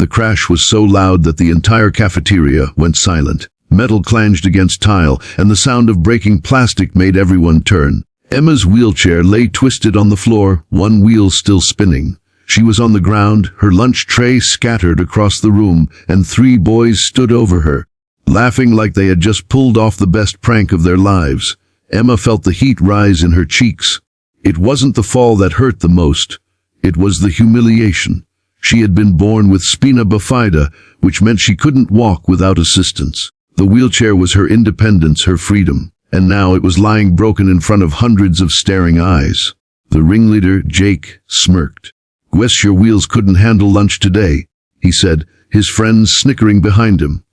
The crash was so loud that the entire cafeteria went silent. Metal clanged against tile, and the sound of breaking plastic made everyone turn. Emma's wheelchair lay twisted on the floor, one wheel still spinning. She was on the ground, her lunch tray scattered across the room, and 3 boys stood over her, laughing like they had just pulled off the best prank of their lives. Emma felt the heat rise in her cheeks. It wasn't the fall that hurt the most. It was the humiliation. She had been born with spina bifida, which meant she couldn't walk without assistance. The wheelchair was her independence, her freedom, and now it was lying broken in front of hundreds of staring eyes. The ringleader, Jake, smirked. "Guess your wheels couldn't handle lunch today," he said, his friends snickering behind him.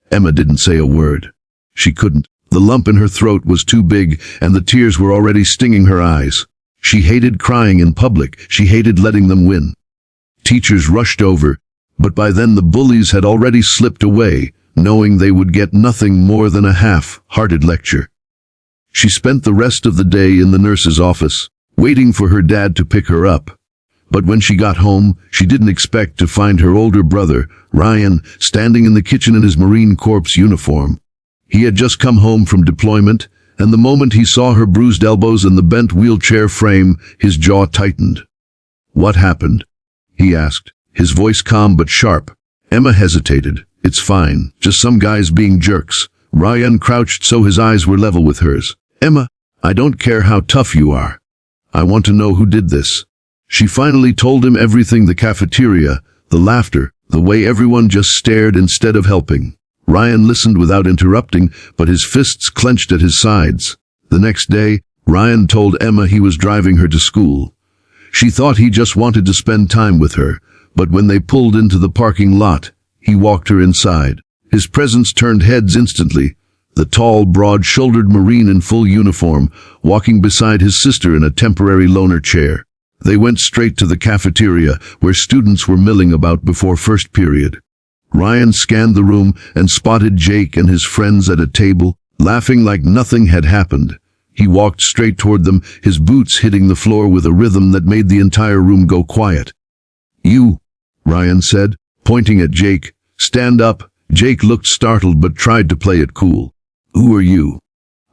Emma didn't say a word. She couldn't. The lump in her throat was too big, and the tears were already stinging her eyes. She hated crying in public. She hated letting them win. Teachers rushed over, but by then the bullies had already slipped away, knowing they would get nothing more than a half-hearted lecture. She spent the rest of the day in the nurse's office, waiting for her dad to pick her up. But when she got home, she didn't expect to find her older brother, Ryan, standing in the kitchen in his Marine Corps uniform. He had just come home from deployment, and the moment he saw her bruised elbows and the bent wheelchair frame, his jaw tightened. "What happened?" he asked, his voice calm but sharp. Emma hesitated. "It's fine, just some guys being jerks." Ryan crouched so his eyes were level with hers. "Emma, I don't care how tough you are. I want to know who did this." She finally told him everything: the cafeteria, the laughter, the way everyone just stared instead of helping. Ryan listened without interrupting, but his fists clenched at his sides. The next day, Ryan told Emma he was driving her to school. She thought he just wanted to spend time with her, but when they pulled into the parking lot, he walked her inside. His presence turned heads instantly. The tall, broad-shouldered Marine in full uniform, walking beside his sister in a temporary loaner chair. They went straight to the cafeteria, where students were milling about before first period. Ryan scanned the room and spotted Jake and his friends at a table, laughing like nothing had happened. He walked straight toward them, his boots hitting the floor with a rhythm that made the entire room go quiet. "You," Ryan said, pointing at Jake. "Stand up." Jake looked startled but tried to play it cool. "Who are you?"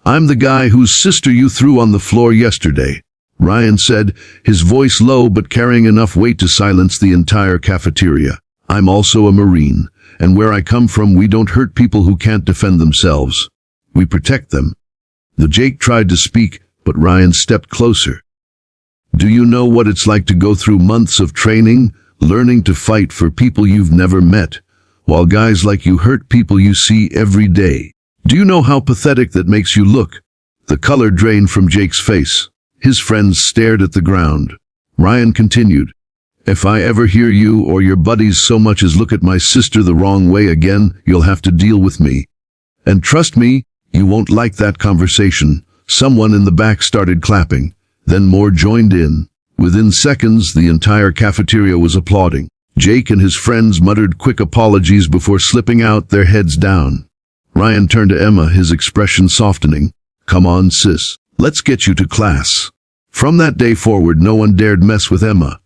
"I'm the guy whose sister you threw on the floor yesterday," Ryan said, his voice low but carrying enough weight to silence the entire cafeteria. "I'm also a Marine, and where I come from we don't hurt people who can't defend themselves. We protect them." The Jake tried to speak, but Ryan stepped closer. "Do you know what it's like to go through months of training, learning to fight for people you've never met, while guys like you hurt people you see every day? Do you know how pathetic that makes you look?" The color drained from Jake's face. His friends stared at the ground. Ryan continued, "If I ever hear you or your buddies so much as look at my sister the wrong way again, you'll have to deal with me. And trust me, you won't like that conversation." Someone in the back started clapping. Then more joined in. Within seconds, the entire cafeteria was applauding. Jake and his friends muttered quick apologies before slipping out, their heads down. Ryan turned to Emma, his expression softening. "Come on, sis. Let's get you to class." From that day forward, no one dared mess with Emma.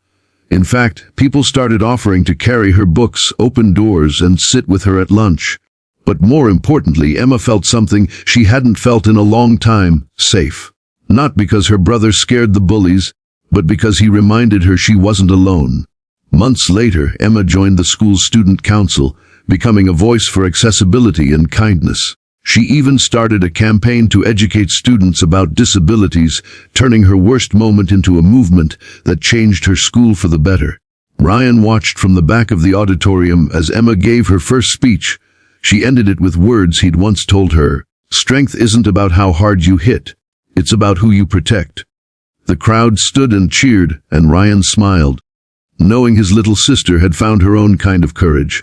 In fact, people started offering to carry her books, open doors, and sit with her at lunch. But more importantly, Emma felt something she hadn't felt in a long time: safe. Not because her brother scared the bullies, but because he reminded her she wasn't alone. Months later, Emma joined the school's student council, becoming a voice for accessibility and kindness. She even started a campaign to educate students about disabilities, turning her worst moment into a movement that changed her school for the better. Ryan watched from the back of the auditorium as Emma gave her first speech. She ended it with words he'd once told her: "Strength isn't about how hard you hit. It's about who you protect." The crowd stood and cheered, and Ryan smiled, knowing his little sister had found her own kind of courage.